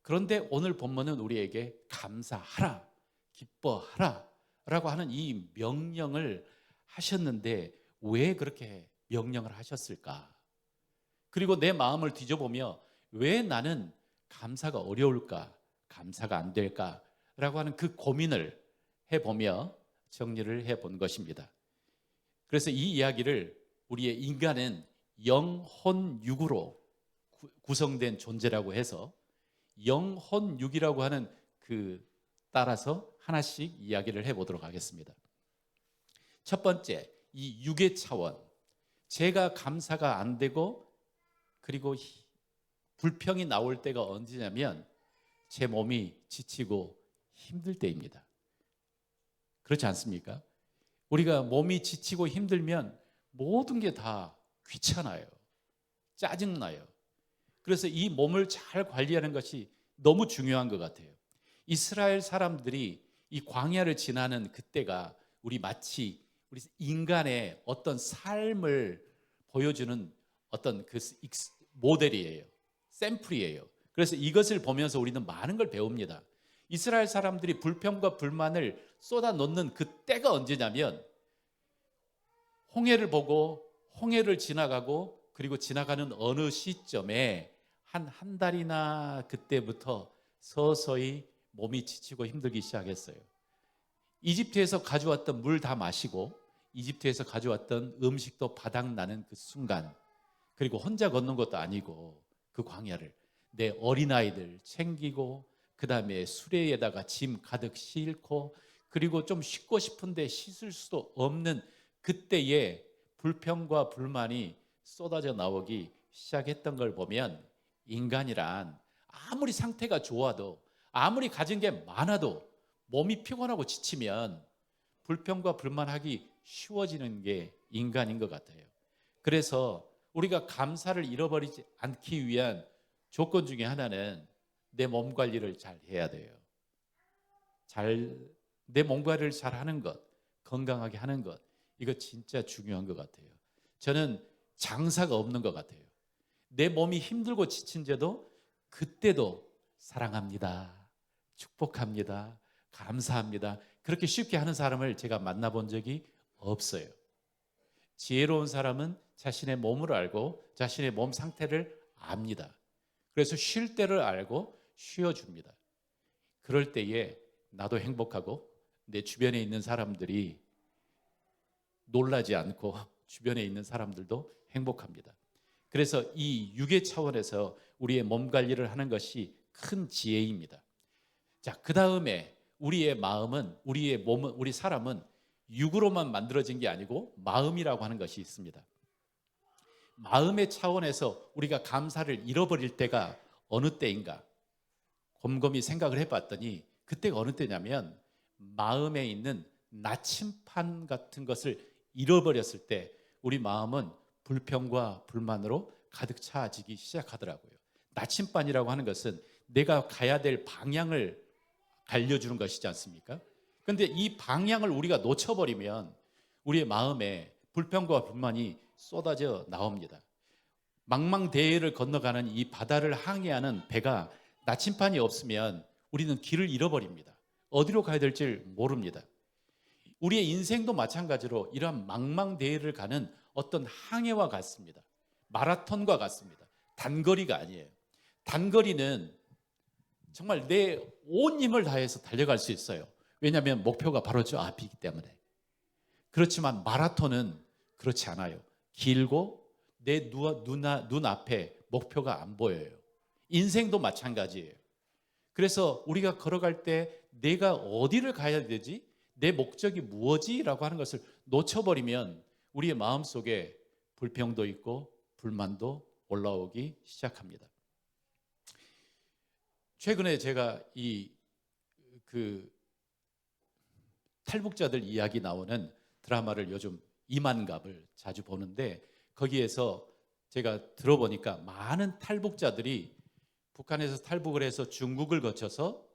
그런데 오늘 본문은 우리에게 감사하라, 기뻐하라 라고 하는 이 명령을 하셨는데 왜 그렇게 명령을 하셨을까? 그리고 내 마음을 뒤져보며 왜 나는 감사가 어려울까? 감사가 안 될까? 라고 하는 그 고민을 해보며 정리를 해본 것입니다. 그래서 이 이야기를 우리의 인간은 영혼육으로 구성된 존재라고 해서 영혼육이라고 하는 그 따라서 하나씩 이야기를 해보도록 하겠습니다. 첫 번째, 이 육의 차원. 제가 감사가 안 되고 그리고 불평이 나올 때가 언제냐면 제 몸이 지치고 힘들 때입니다. 그렇지 않습니까? 우리가 몸이 지치고 힘들면 모든 게 다 귀찮아요. 짜증나요. 그래서 이 몸을 잘 관리하는 것이 너무 중요한 것 같아요. 이스라엘 사람들이 이 광야를 지나는 그때가 마치 우리 인간의 어떤 삶을 보여주는 어떤 그 모델이에요. 샘플이에요. 그래서 이것을 보면서 우리는 많은 걸 배웁니다. 이스라엘 사람들이 불평과 불만을 쏟아놓는 그 때가 언제냐면 홍해를 보고 홍해를 지나가고 그리고 지나가는 어느 시점에 한 달이나 그때부터 서서히 몸이 지치고 힘들기 시작했어요. 이집트에서 가져왔던 물 다 마시고 이집트에서 가져왔던 음식도 바닥나는 그 순간, 그리고 혼자 걷는 것도 아니고 그 광야를 내 어린아이들 챙기고 그 다음에 수레에다가 짐 가득 싣고 그리고 좀 씻고 싶은데 씻을 수도 없는 그때에 불평과 불만이 쏟아져 나오기 시작했던 걸 보면 인간이란 아무리 상태가 좋아도 아무리 가진 게 많아도 몸이 피곤하고 지치면 불평과 불만하기 쉬워지는 게 인간인 것 같아요. 그래서 우리가 감사를 잃어버리지 않기 위한 조건 중에 하나는 내 몸 관리를 잘 해야 돼요. 내 몸 관리를 잘 하는 것, 건강하게 하는 것, 이거 진짜 중요한 것 같아요. 저는 장사가 없는 것 같아요. 내 몸이 힘들고 지친데도 그때도 사랑합니다, 축복합니다, 감사합니다, 그렇게 쉽게 하는 사람을 제가 만나본 적이 없어요. 지혜로운 사람은 자신의 몸을 알고 자신의 몸 상태를 압니다. 그래서 쉴 때를 알고 쉬어줍니다. 그럴 때에 나도 행복하고 내 주변에 있는 사람들이 놀라지 않고 주변에 있는 사람들도 행복합니다. 그래서 이 육의 차원에서 우리의 몸 관리를 하는 것이 큰 지혜입니다. 자, 그 다음에 우리의 마음은, 우리의 몸은, 우리 사람은 육으로만 만들어진 게 아니고 마음이라고 하는 것이 있습니다. 마음의 차원에서 우리가 감사를 잃어버릴 때가 어느 때인가 곰곰이 생각을 해봤더니 그때가 어느 때냐면 마음에 있는 나침판 같은 것을 잃어버렸을 때 우리 마음은 불평과 불만으로 가득 차지기 시작하더라고요. 나침반이라고 하는 것은 내가 가야 될 방향을 알려주는 것이지 않습니까? 그런데 이 방향을 우리가 놓쳐버리면 우리의 마음에 불평과 불만이 쏟아져 나옵니다. 망망대해를 건너가는 이 바다를 항해하는 배가 나침판이 없으면 우리는 길을 잃어버립니다. 어디로 가야 될지 모릅니다. 우리의 인생도 마찬가지로 이러한 망망대해를 가는 어떤 항해와 같습니다. 마라톤과 같습니다. 단거리가 아니에요. 단거리는 정말 내 온 힘을 다해서 달려갈 수 있어요. 왜냐하면 목표가 바로 저 앞이기 때문에. 그렇지만 마라톤은 그렇지 않아요. 길고 내 눈앞에 목표가 안 보여요. 인생도 마찬가지예요. 그래서 우리가 걸어갈 때 내가 어디를 가야 되지? 내 목적이 무엇이라고 하는 것을 놓쳐버리면 우리의 마음속에 불평도 있고 불만도 올라오기 시작합니다. 최근에 제가 탈북자들 이야기 나오는 드라마를 요즘 이만갑을 자주 보는데 거기에서 제가 들어보니까 많은 탈북자들이 북한에서 탈북을 해서 중국을 거쳐서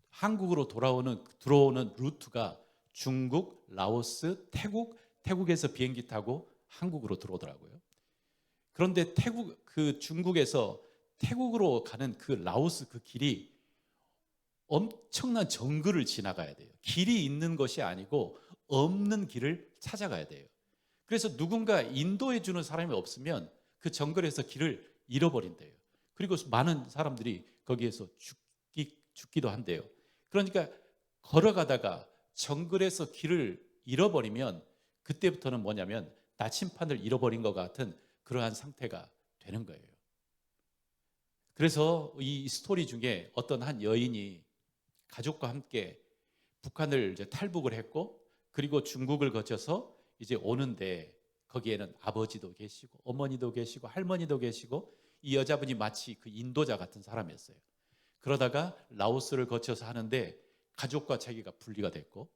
한국으로 들어오는 루트가 중국, 라오스, 태국에서 비행기 타고 한국으로 들어오더라고요. 그런데 중국에서 태국으로 가는 그 라오스 그 길이 엄청난 정글을 지나가야 돼요. 길이 있는 것이 아니고 없는 길을 찾아가야 돼요. 그래서 누군가 인도해 주는 사람이 없으면 그 정글에서 길을 잃어버린대요. 그리고 많은 사람들이 거기에서 죽기도 한대요. 그러니까 걸어가다가 정글에서 길을 잃어버리면 그때부터는 뭐냐면 나침판을 잃어버린 것 같은 그러한 상태가 되는 거예요. 그래서 이 스토리 중에 어떤 한 여인이 가족과 함께 북한을 이제 탈북을 했고, 그리고 중국을 거쳐서 이제 오는데 거기에는 아버지도 계시고 어머니도 계시고 할머니도 계시고 이 여자분이 마치 그 인도자 같은 사람이었어요. 그러다가 라오스를 거쳐서 하는데 가족과 자기가 분리가 됐고,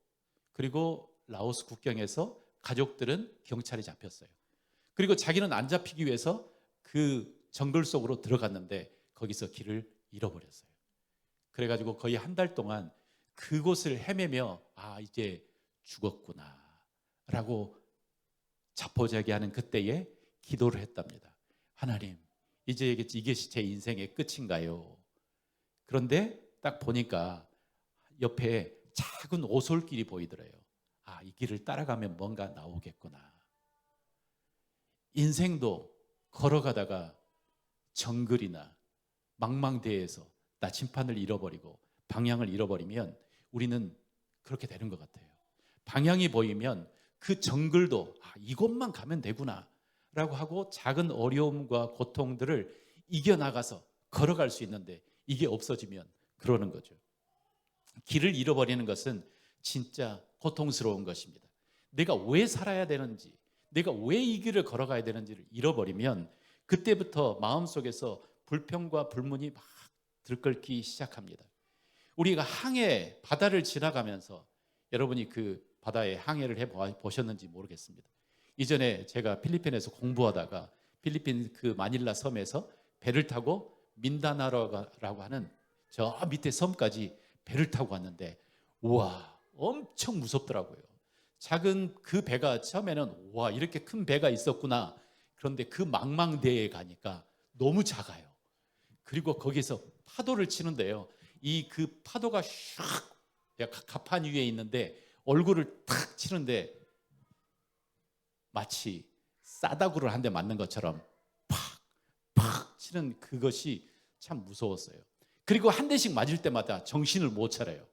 그리고 라오스 국경에서 가족들은 경찰에 잡혔어요. 그리고 자기는 안 잡히기 위해서 그 정글 속으로 들어갔는데 거기서 길을 잃어버렸어요. 그래가지고 거의 한 달 동안 그곳을 헤매며 이제 죽었구나 라고 자포자기하는 그때에 기도를 했답니다. 하나님, 이제 이것이 제 인생의 끝인가요? 그런데 딱 보니까 옆에 작은 오솔길이 보이더래요. 이 길을 따라가면 뭔가 나오겠구나. 인생도 걸어가다가 정글이나 망망대해에서 나침판을 잃어버리고 방향을 잃어버리면 우리는 그렇게 되는 것 같아요. 방향이 보이면 그 정글도 이곳만 가면 되구나 라고 하고 작은 어려움과 고통들을 이겨나가서 걸어갈 수 있는데 이게 없어지면 그러는 거죠. 길을 잃어버리는 것은 진짜 고통스러운 것입니다. 내가 왜 살아야 되는지, 내가 왜 이 길을 걸어가야 되는지를 잃어버리면 그때부터 마음속에서 불평과 불문이 막 들끓기 시작합니다. 우리가 항해, 바다를 지나가면서 여러분이 그 바다에 항해를 해보셨는지 모르겠습니다. 이전에 제가 필리핀에서 공부하다가 필리핀 그 마닐라 섬에서 배를 타고 민다나오라고 하는 저 밑에 섬까지 배를 타고 왔는데 우와, 엄청 무섭더라고요. 작은 그 배가 처음에는 와, 이렇게 큰 배가 있었구나. 그런데 그 망망대해에 가니까 너무 작아요. 그리고 거기서 파도를 치는데요. 이 그 파도가 샥 가판 위에 있는데 얼굴을 탁 치는데 마치 싸다구를 한 대 맞는 것처럼 팍 치는 그것이 참 무서웠어요. 그리고 한 대씩 맞을 때마다 정신을 못 차려요.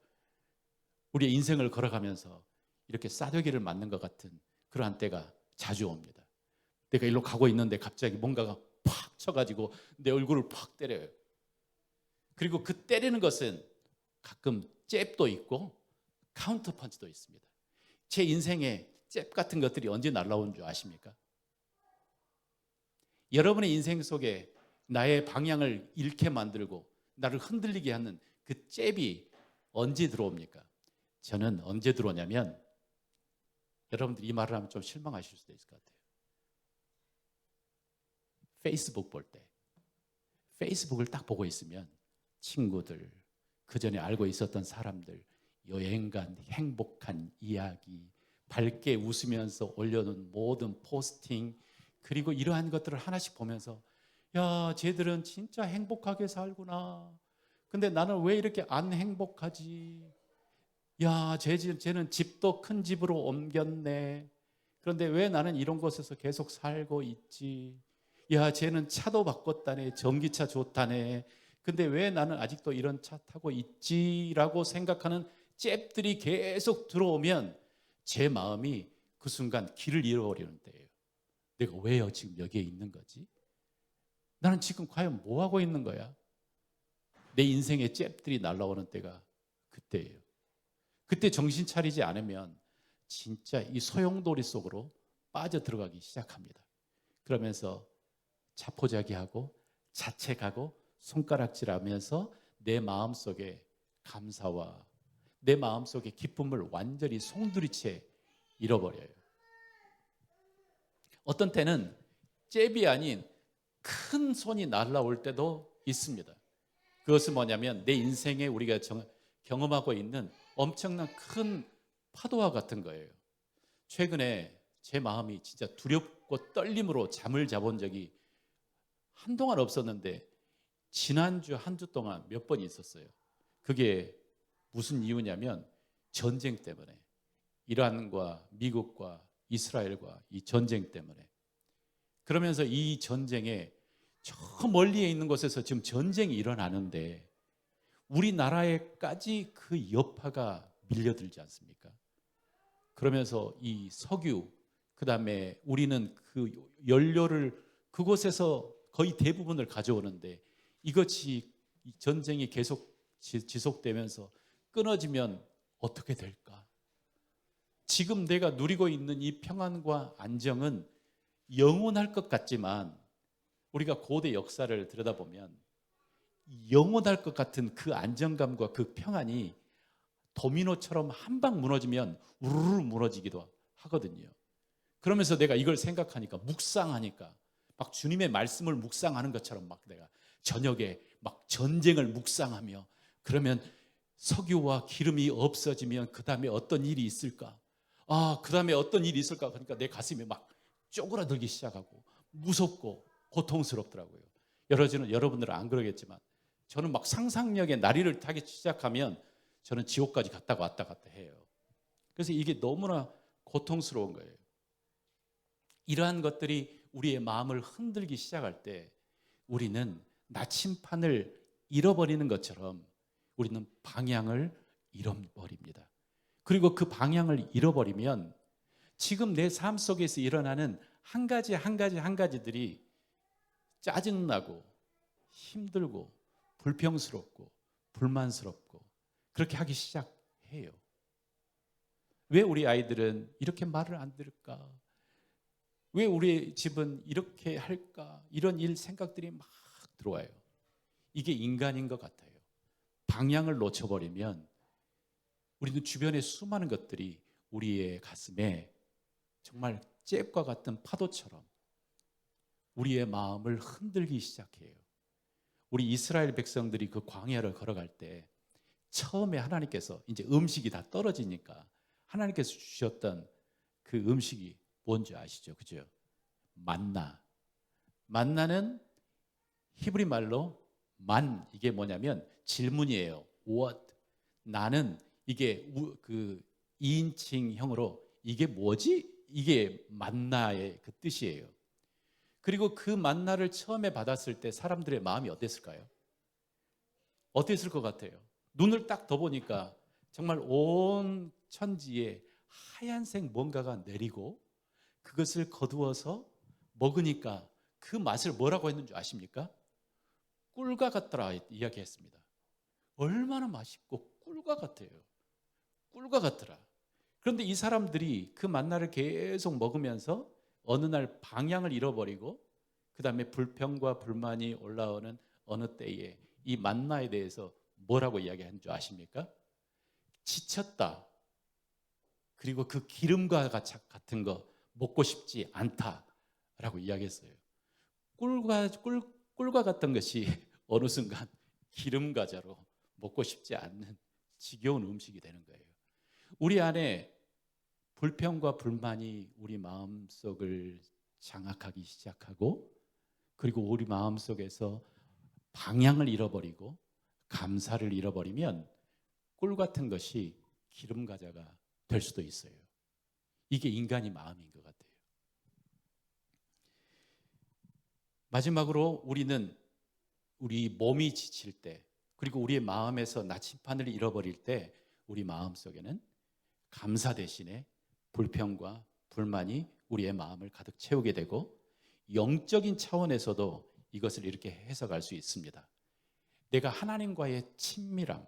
우리의 인생을 걸어가면서 이렇게 싸대기를 맞는 것 같은 그러한 때가 자주 옵니다. 내가 일로 가고 있는데 갑자기 뭔가가 팍 쳐가지고 내 얼굴을 팍 때려요. 그리고 그 때리는 것은 가끔 잽도 있고 카운터 펀치도 있습니다. 제 인생에 잽 같은 것들이 언제 날라오는 줄 아십니까? 여러분의 인생 속에 나의 방향을 잃게 만들고 나를 흔들리게 하는 그 잽이 언제 들어옵니까? 저는 언제 들어오냐면, 여러분들 이 말을 하면 좀 실망하실 수도 있을 것 같아요. 페이스북 볼 때, 페이스북을 딱 보고 있으면 친구들, 그 전에 알고 있었던 사람들, 여행 간 행복한 이야기, 밝게 웃으면서 올려놓은 모든 포스팅, 그리고 이러한 것들을 하나씩 보면서 야, 쟤들은 진짜 행복하게 살구나. 근데 나는 왜 이렇게 안 행복하지? 야, 쟤는 집도 큰 집으로 옮겼네. 그런데 왜 나는 이런 곳에서 계속 살고 있지? 야, 쟤는 차도 바꿨다네. 전기차 좋다네. 근데 왜 나는 아직도 이런 차 타고 있지라고 생각하는 잽들이 계속 들어오면 제 마음이 그 순간 길을 잃어버리는 때예요. 내가 왜 지금 여기에 있는 거지? 나는 지금 과연 뭐 하고 있는 거야? 내 인생의 잽들이 날아오는 때가 그때예요. 그때 정신 차리지 않으면 진짜 이 소용돌이 속으로 빠져들어가기 시작합니다. 그러면서 자포자기하고 자책하고 손가락질하면서 내 마음속에 감사와 내 마음속에 기쁨을 완전히 송두리째 잃어버려요. 어떤 때는 잽이 아닌 큰 손이 날아올 때도 있습니다. 그것은 뭐냐면 내 인생에 우리가 경험하고 있는 엄청난 큰 파도와 같은 거예요. 최근에 제 마음이 진짜 두렵고 떨림으로 잠을 자본 적이 한동안 없었는데 지난주 한 주 동안 몇 번 있었어요. 그게 무슨 이유냐면 전쟁 때문에, 이란과 미국과 이스라엘과 이 전쟁 때문에. 그러면서 이 전쟁에 저 멀리에 있는 곳에서 지금 전쟁이 일어나는데 우리나라에까지 그 여파가 밀려들지 않습니까? 그러면서 이 석유, 그다음에 우리는 그 연료를 그곳에서 거의 대부분을 가져오는데 이것이 전쟁이 계속 지속되면서 끊어지면 어떻게 될까? 지금 내가 누리고 있는 이 평안과 안정은 영원할 것 같지만 우리가 고대 역사를 들여다보면 영원할 것 같은 그 안정감과 그 평안이 도미노처럼 한 방 무너지면 우르르 무너지기도 하거든요. 그러면서 내가 이걸 생각하니까, 묵상하니까 막 주님의 말씀을 묵상하는 것처럼 막 내가 저녁에 막 전쟁을 묵상하며, 그러면 석유와 기름이 없어지면 그 다음에 어떤 일이 있을까? 그 다음에 어떤 일이 있을까? 그러니까 내 가슴이 막 쪼그라들기 시작하고 무섭고 고통스럽더라고요. 여러분들은 안 그러겠지만 저는 막 상상력의 나리를 타기 시작하면 저는 지옥까지 갔다가 왔다 갔다 해요. 그래서 이게 너무나 고통스러운 거예요. 이러한 것들이 우리의 마음을 흔들기 시작할 때 우리는 나침판을 잃어버리는 것처럼 우리는 방향을 잃어버립니다. 그리고 그 방향을 잃어버리면 지금 내 삶 속에서 일어나는 한 가지들이 짜증나고 힘들고 불평스럽고 불만스럽고 그렇게 하기 시작해요. 왜 우리 아이들은 이렇게 말을 안 들을까? 왜 우리 집은 이렇게 할까? 이런 생각들이 막 들어와요. 이게 인간인 것 같아요. 방향을 놓쳐버리면 우리는 주변의 수많은 것들이 우리의 가슴에 정말 잽과 같은 파도처럼 우리의 마음을 흔들기 시작해요. 우리 이스라엘 백성들이 그 광야를 걸어갈 때 처음에 하나님께서 이제 음식이 다 떨어지니까 하나님께서 주셨던 그 음식이 뭔지 아시죠? 그죠? 만나. 만나는 히브리 말로 이게 뭐냐면 질문이에요. What? 나는 이게 그 2인칭형으로 이게 뭐지? 이게 만나의 그 뜻이에요. 그리고 그 만나를 처음에 받았을 때 사람들의 마음이 어땠을까요? 어땠을 것 같아요? 눈을 딱 떠보니까 정말 온 천지에 하얀색 뭔가가 내리고 그것을 거두어서 먹으니까 그 맛을 뭐라고 했는지 아십니까? 꿀과 같더라 이야기했습니다. 얼마나 맛있고 꿀과 같아요. 꿀과 같더라. 그런데 이 사람들이 그 만나를 계속 먹으면서 어느 날 방향을 잃어버리고 그 다음에 불평과 불만이 올라오는 어느 때에 이 만나에 대해서 뭐라고 이야기하는 줄 아십니까? 지쳤다. 그리고 그 기름과 같은 거 먹고 싶지 않다라고 이야기했어요. 꿀과 같은 것이 어느 순간 기름 과자로 먹고 싶지 않는 지겨운 음식이 되는 거예요. 우리 안에 불평과 불만이 우리 마음속을 장악하기 시작하고 그리고 우리 마음속에서 방향을 잃어버리고 감사를 잃어버리면 꿀 같은 것이 기름 과자가 될 수도 있어요. 이게 인간의 마음인 것 같아요. 마지막으로 우리는 우리 몸이 지칠 때 그리고 우리의 마음에서 나침판을 잃어버릴 때 우리 마음속에는 감사 대신에 불평과 불만이 우리의 마음을 가득 채우게 되고 영적인 차원에서도 이것을 이렇게 해석할 수 있습니다. 내가 하나님과의 친밀함,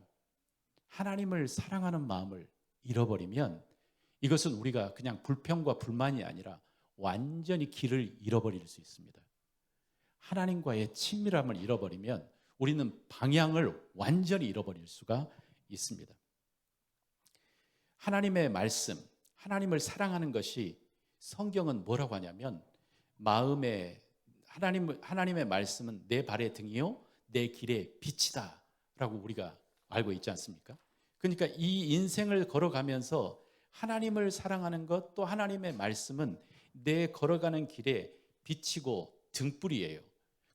하나님을 사랑하는 마음을 잃어버리면 이것은 우리가 그냥 불평과 불만이 아니라 완전히 길을 잃어버릴 수 있습니다. 하나님과의 친밀함을 잃어버리면 우리는 방향을 완전히 잃어버릴 수가 있습니다. 하나님의 말씀, 하나님을 사랑하는 것이 성경은 뭐라고 하냐면 마음에 하나님의 말씀은 내 발의 등이요 내 길의 빛이다 라고 우리가 알고 있지 않습니까? 그러니까 이 인생을 걸어가면서 하나님을 사랑하는 것 또 하나님의 말씀은 내 걸어가는 길에 빛이고 등불이에요.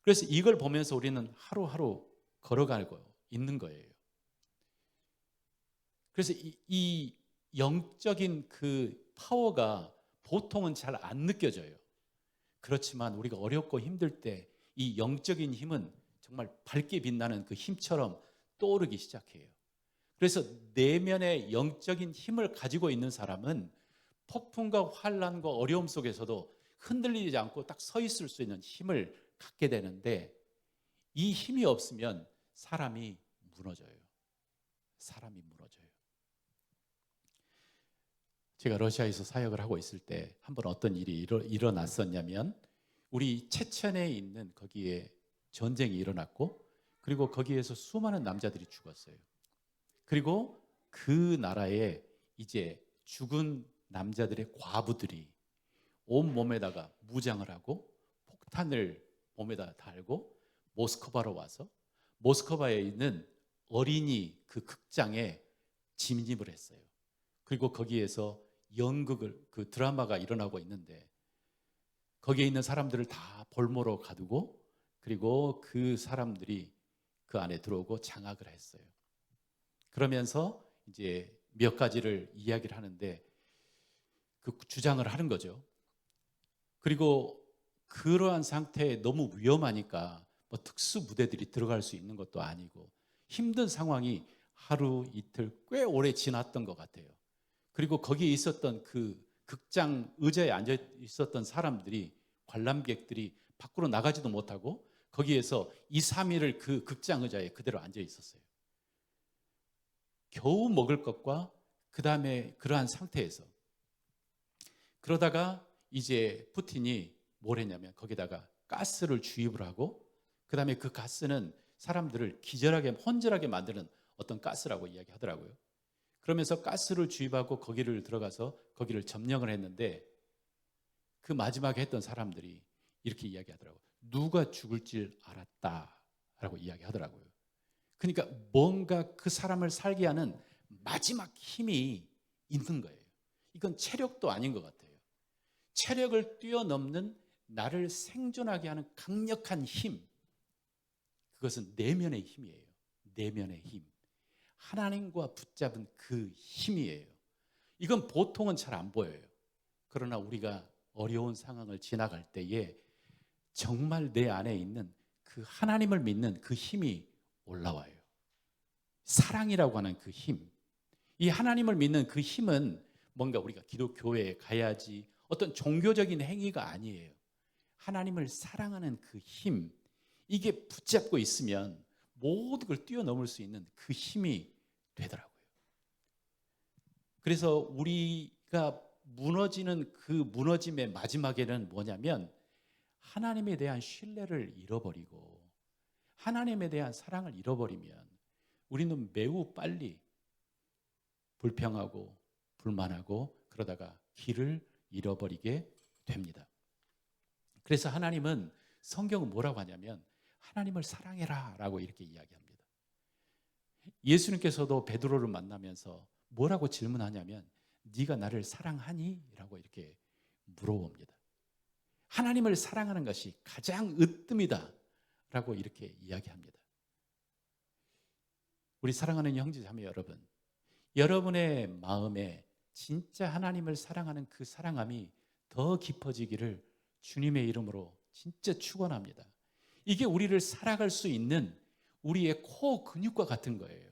그래서 이걸 보면서 우리는 하루하루 걸어가고 있는 거예요. 그래서 이 영적인 그 파워가 보통은 잘 안 느껴져요. 그렇지만 우리가 어렵고 힘들 때 이 영적인 힘은 정말 밝게 빛나는 그 힘처럼 떠오르기 시작해요. 그래서 내면의 영적인 힘을 가지고 있는 사람은 폭풍과 환란과 어려움 속에서도 흔들리지 않고 딱 서 있을 수 있는 힘을 갖게 되는데, 이 힘이 없으면 사람이 무너져요. 사람이 무너져요. 제가 러시아에서 사역을 하고 있을 때 한번 어떤 일이 일어났었냐면, 우리 체첸에 있는 거기에 전쟁이 일어났고, 그리고 거기에서 수많은 남자들이 죽었어요. 그리고 그 나라에 이제 죽은 남자들의 과부들이 온 몸에다가 무장을 하고 폭탄을 몸에다 달고 모스크바로 와서 모스크바에 있는 어린이 그 극장에 진입을 했어요. 그리고 거기에서 연극을, 그 드라마가 일어나고 있는데, 거기에 있는 사람들을 다 볼모로 가두고, 그리고 그 사람들이 그 안에 들어오고 장악을 했어요. 그러면서 이제 몇 가지를 이야기를 하는데, 그 주장을 하는 거죠. 그리고 그러한 상태에 너무 위험하니까 뭐 특수 무대들이 들어갈 수 있는 것도 아니고 힘든 상황이 하루 이틀 꽤 오래 지났던 것 같아요. 그리고 거기에 있었던 그 극장 의자에 앉아 있었던 사람들이, 관람객들이 밖으로 나가지도 못하고 거기에서 2, 3일을 그 극장 의자에 그대로 앉아 있었어요. 겨우 먹을 것과 그 다음에 그러한 상태에서, 그러다가 이제 푸틴이 뭘 했냐면 거기다가 가스를 주입을 하고, 그 다음에 그 가스는 사람들을 기절하게, 혼절하게 만드는 어떤 가스라고 이야기하더라고요. 그러면서 가스를 주입하고 거기를 들어가서 거기를 점령을 했는데, 그 마지막에 했던 사람들이 이렇게 이야기하더라고요. 누가 죽을 줄 알았다라고 이야기하더라고요. 그러니까 뭔가 그 사람을 살게 하는 마지막 힘이 있는 거예요. 이건 체력도 아닌 것 같아요. 체력을 뛰어넘는 나를 생존하게 하는 강력한 힘, 그것은 내면의 힘이에요. 내면의 힘. 하나님과 붙잡은 그 힘이에요. 이건 보통은 잘 안 보여요. 그러나 우리가 어려운 상황을 지나갈 때에 정말 내 안에 있는 그 하나님을 믿는 그 힘이 올라와요. 사랑이라고 하는 그 힘. 이 하나님을 믿는 그 힘은 뭔가 우리가 기독교회에 가야지 어떤 종교적인 행위가 아니에요. 하나님을 사랑하는 그 힘, 이게 붙잡고 있으면 모든 걸 뛰어넘을 수 있는 그 힘이 되더라고요. 그래서 우리가 무너지는 그 무너짐의 마지막에는 뭐냐면, 하나님에 대한 신뢰를 잃어버리고 하나님에 대한 사랑을 잃어버리면 우리는 매우 빨리 불평하고 불만하고 그러다가 길을 잃어버리게 됩니다. 그래서 하나님은, 성경은 뭐라고 하냐면 하나님을 사랑해라 라고 이렇게 이야기합니다. 예수님께서도 베드로를 만나면서 뭐라고 질문하냐면 네가 나를 사랑하니? 라고 이렇게 물어봅니다. 하나님을 사랑하는 것이 가장 으뜸이다 라고 이렇게 이야기합니다. 우리 사랑하는 형제자매 여러분, 여러분의 마음에 진짜 하나님을 사랑하는 그 사랑함이 더 깊어지기를 주님의 이름으로 진짜 축원합니다. 이게 우리를 살아갈 수 있는 우리의 코어 근육과 같은 거예요.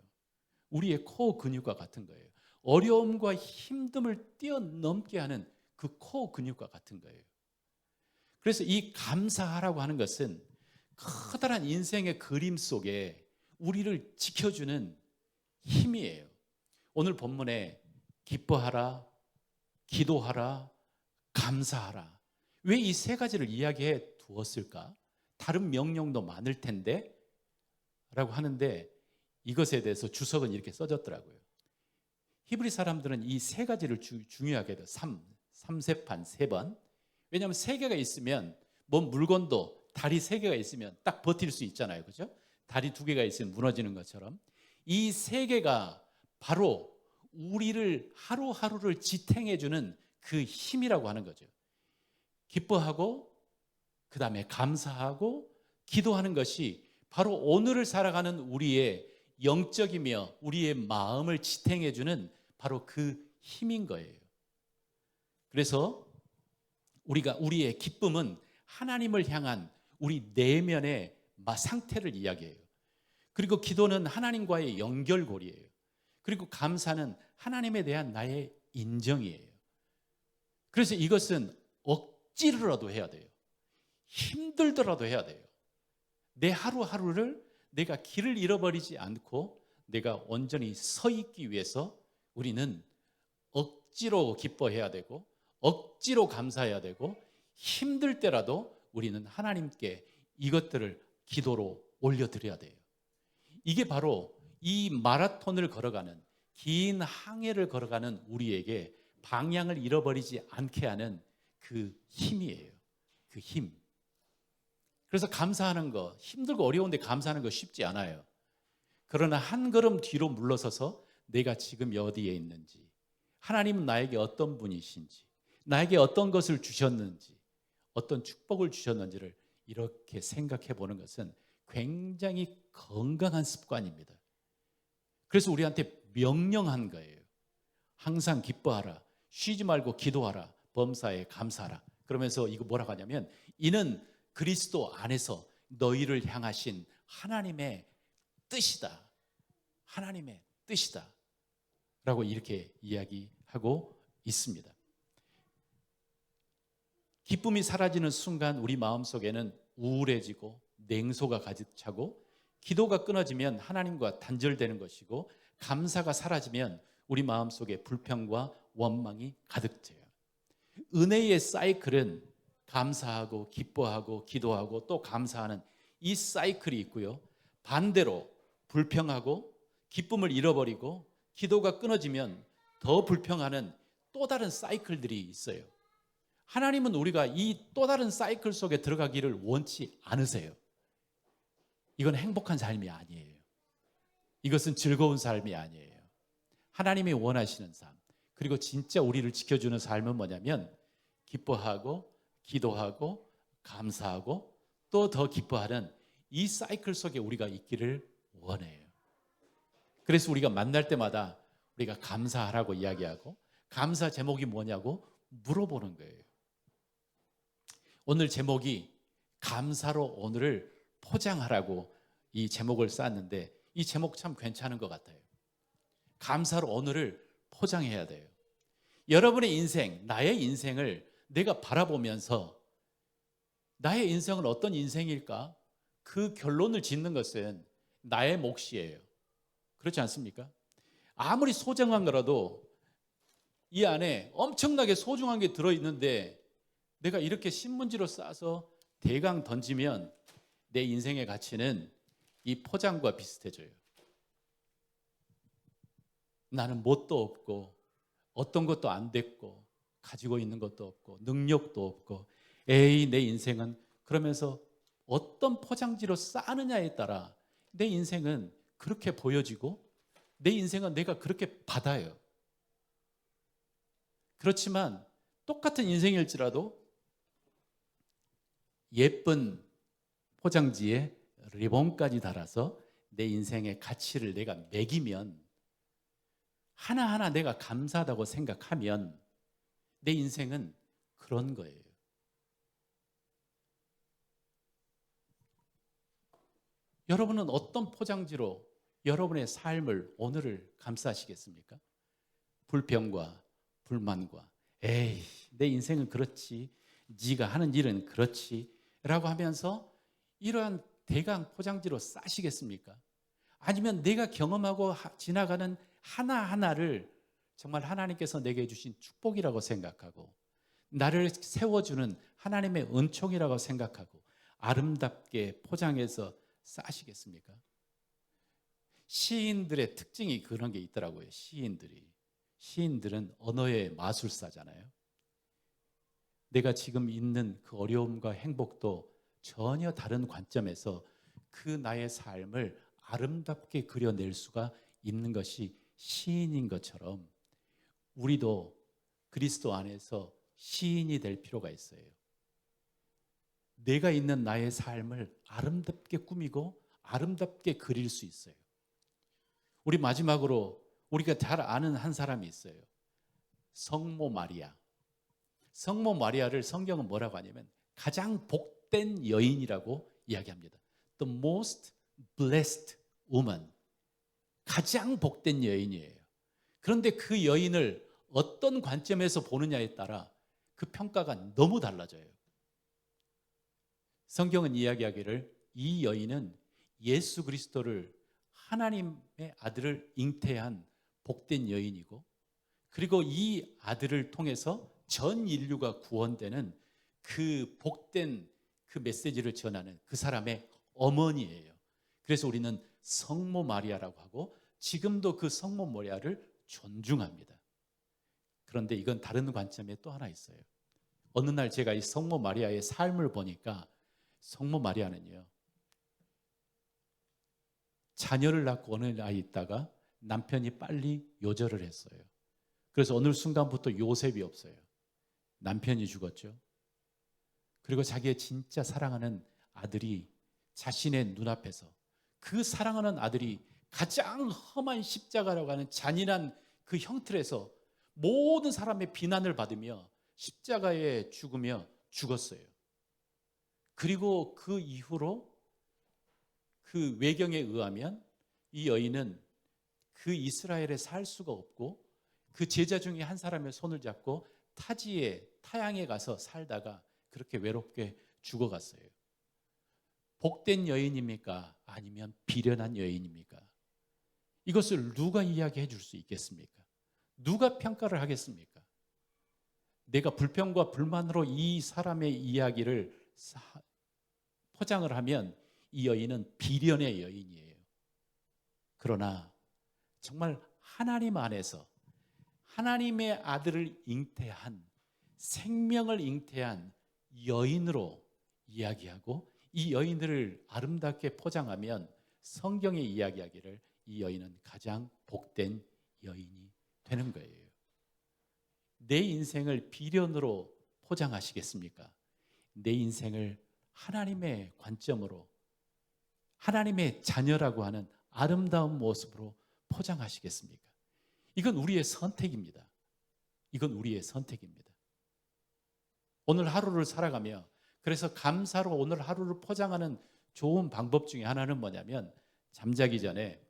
우리의 코어 근육과 같은 거예요. 어려움과 힘듦을 뛰어넘게 하는 그 코어 근육과 같은 거예요. 그래서 이 감사하라고 하는 것은 커다란 인생의 그림 속에 우리를 지켜주는 힘이에요. 오늘 본문에 기뻐하라, 기도하라, 감사하라. 왜 이 세 가지를 이야기해 두었을까? 다른 명령도 많을 텐데 라고 하는데, 이것에 대해서 주석은 이렇게 써졌더라고요. 히브리 사람들은 이 세 가지를 중요하게 해요. 3세판 3번. 왜냐하면 3개가 있으면 뭔 물건도 다리 3개가 있으면 딱 버틸 수 있잖아요. 그죠? 다리 2개가 있으면 무너지는 것처럼 이 3개가 바로 우리를 하루하루를 지탱해주는 그 힘이라고 하는 거죠. 기뻐하고, 그 다음에 감사하고, 기도하는 것이 바로 오늘을 살아가는 우리의 영적이며 우리의 마음을 지탱해 주는 바로 그 힘인 거예요. 그래서 우리의 기쁨은 하나님을 향한 우리 내면의 상태를 이야기해요. 그리고 기도는 하나님과의 연결고리예요. 그리고 감사는 하나님에 대한 나의 인정이에요. 그래서 이것은 억지로라도 해야 돼요. 힘들더라도 해야 돼요. 내 하루하루를 내가 길을 잃어버리지 않고 내가 온전히 서 있기 위해서 우리는 억지로 기뻐해야 되고 억지로 감사해야 되고 힘들 때라도 우리는 하나님께 이것들을 기도로 올려드려야 돼요. 이게 바로 이 마라톤을 걸어가는 긴 항해를 걸어가는 우리에게 방향을 잃어버리지 않게 하는 그 힘이에요. 그 힘. 그래서 감사하는 거, 힘들고 어려운데 감사하는 거 쉽지 않아요. 그러나 한 걸음 뒤로 물러서서 내가 지금 어디에 있는지, 하나님은 나에게 어떤 분이신지, 나에게 어떤 것을 주셨는지, 어떤 축복을 주셨는지를 이렇게 생각해 보는 것은 굉장히 건강한 습관입니다. 그래서 우리한테 명령한 거예요. 항상 기뻐하라, 쉬지 말고 기도하라, 범사에 감사하라. 그러면서 이거 뭐라고 하냐면 이는 그리스도 안에서 너희를 향하신 하나님의 뜻이다. 하나님의 뜻이다. 라고 이렇게 이야기하고 있습니다. 기쁨이 사라지는 순간 우리 마음속에는 우울해지고 냉소가 가득 차고 기도가 끊어지면 하나님과 단절되는 것이고 감사가 사라지면 우리 마음속에 불평과 원망이 가득 차요. 은혜의 사이클은 감사하고 기뻐하고 기도하고 또 감사하는 이 사이클이 있고요. 반대로 불평하고 기쁨을 잃어버리고 기도가 끊어지면 더 불평하는 또 다른 사이클들이 있어요. 하나님은 우리가 이 또 다른 사이클 속에 들어가기를 원치 않으세요. 이건 행복한 삶이 아니에요. 이것은 즐거운 삶이 아니에요. 하나님이 원하시는 삶, 그리고 진짜 우리를 지켜주는 삶은 뭐냐면 기뻐하고 기도하고 감사하고 또 더 기뻐하는 이 사이클 속에 우리가 있기를 원해요. 그래서 우리가 만날 때마다 우리가 감사하라고 이야기하고 감사 제목이 뭐냐고 물어보는 거예요. 오늘 제목이 감사로 오늘을 포장하라고 이 제목을 쌌는데 이 제목 참 괜찮은 것 같아요. 감사로 오늘을 포장해야 돼요. 여러분의 인생, 나의 인생을 내가 바라보면서 나의 인생은 어떤 인생일까? 그 결론을 짓는 것은 나의 몫이에요. 그렇지 않습니까? 아무리 소중한 거라도 이 안에 엄청나게 소중한 게 들어있는데 내가 이렇게 신문지로 싸서 대강 던지면 내 인생의 가치는 이 포장과 비슷해져요. 나는 뭣도 없고 어떤 것도 안 됐고 가지고 있는 것도 없고 능력도 없고 에이 내 인생은 그러면서 어떤 포장지로 싸느냐에 따라 내 인생은 그렇게 보여지고 내 인생은 내가 그렇게 받아요. 그렇지만 똑같은 인생일지라도 예쁜 포장지에 리본까지 달아서 내 인생의 가치를 내가 매기면 하나하나 내가 감사하다고 생각하면 내 인생은 그런 거예요. 여러분은 어떤 포장지로 여러분의 삶을 오늘을 감싸시겠습니까? 불평과 불만과 에이 내 인생은 그렇지 네가 하는 일은 그렇지 라고 하면서 이러한 대강 포장지로 싸시겠습니까? 아니면 내가 경험하고 지나가는 하나하나를 정말 하나님께서 내게 주신 축복이라고 생각하고 나를 세워주는 하나님의 은총이라고 생각하고 아름답게 포장해서 싸시겠습니까? 시인들의 특징이 그런 게 있더라고요. 시인들은 언어의 마술사잖아요. 내가 지금 있는 그 어려움과 행복도 전혀 다른 관점에서 그 나의 삶을 아름답게 그려낼 수가 있는 것이 시인인 것처럼 우리도 그리스도 안에서 시인이 될 필요가 있어요. 내가 있는 나의 삶을 아름답게 꾸미고 아름답게 그릴 수 있어요. 우리 마지막으로 우리가 잘 아는 한 사람이 있어요. 성모 마리아. 성모 마리아를 성경은 뭐라고 하냐면 가장 복된 여인이라고 이야기합니다. The most blessed woman. 가장 복된 여인이에요. 그런데 그 여인을 어떤 관점에서 보느냐에 따라 그 평가가 너무 달라져요. 성경은 이야기하기를 이 여인은 예수 그리스도를 하나님의 아들을 잉태한 복된 여인이고, 그리고 이 아들을 통해서 전 인류가 구원되는 그 복된 그 메시지를 전하는 그 사람의 어머니예요. 그래서 우리는 성모 마리아라고 하고 지금도 그 성모 마리아를 존중합니다. 그런데 이건 다른 관점에 또 하나 있어요. 어느 날 제가 이 성모 마리아의 삶을 보니까 성모 마리아는요, 자녀를 낳고 어느 나이 있다가 남편이 빨리 요절을 했어요. 그래서 어느 순간부터 요셉이 없어요. 남편이 죽었죠. 그리고 자기의 진짜 사랑하는 아들이 자신의 눈앞에서, 그 사랑하는 아들이 가장 험한 십자가라고 하는 잔인한 그 형틀에서 모든 사람의 비난을 받으며 십자가에 죽으며 죽었어요. 그리고 그 이후로 그 외경에 의하면 이 여인은 그 이스라엘에 살 수가 없고 그 제자 중에 한 사람의 손을 잡고 타지에 타양에 가서 살다가 그렇게 외롭게 죽어갔어요. 복된 여인입니까? 아니면 비련한 여인입니까? 이것을 누가 이야기해 줄 수 있겠습니까? 누가 평가를 하겠습니까? 내가 불평과 불만으로 이 사람의 이야기를 포장을 하면 이 여인은 비련의 여인이에요. 그러나 정말 하나님 안에서 하나님의 아들을 잉태한, 생명을 잉태한 여인으로 이야기하고 이 여인들을 아름답게 포장하면 성경이 이야기하기를 이 여인은 가장 복된 여인이 되는 거예요. 내 인생을 비련으로 포장하시겠습니까? 내 인생을 하나님의 관점으로, 하나님의 자녀라고 하는 아름다운 모습으로 포장하시겠습니까? 이건 우리의 선택입니다. 이건 우리의 선택입니다. 오늘 하루를 살아가며, 그래서 감사로 오늘 하루를 포장하는 좋은 방법 중에 하나는 뭐냐면, 잠자기 전에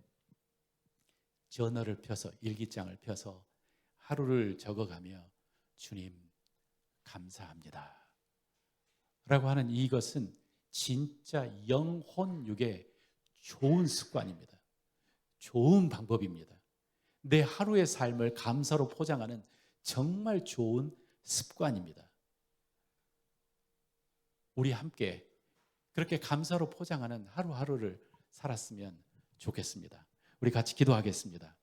저널을 펴서, 일기장을 펴서 하루를 적어가며 주님 감사합니다 라고 하는 이것은 진짜 영혼육의 좋은 습관입니다. 좋은 방법입니다. 내 하루의 삶을 감사로 포장하는 정말 좋은 습관입니다. 우리 함께 그렇게 감사로 포장하는 하루하루를 살았으면 좋겠습니다. 우리 같이 기도하겠습니다.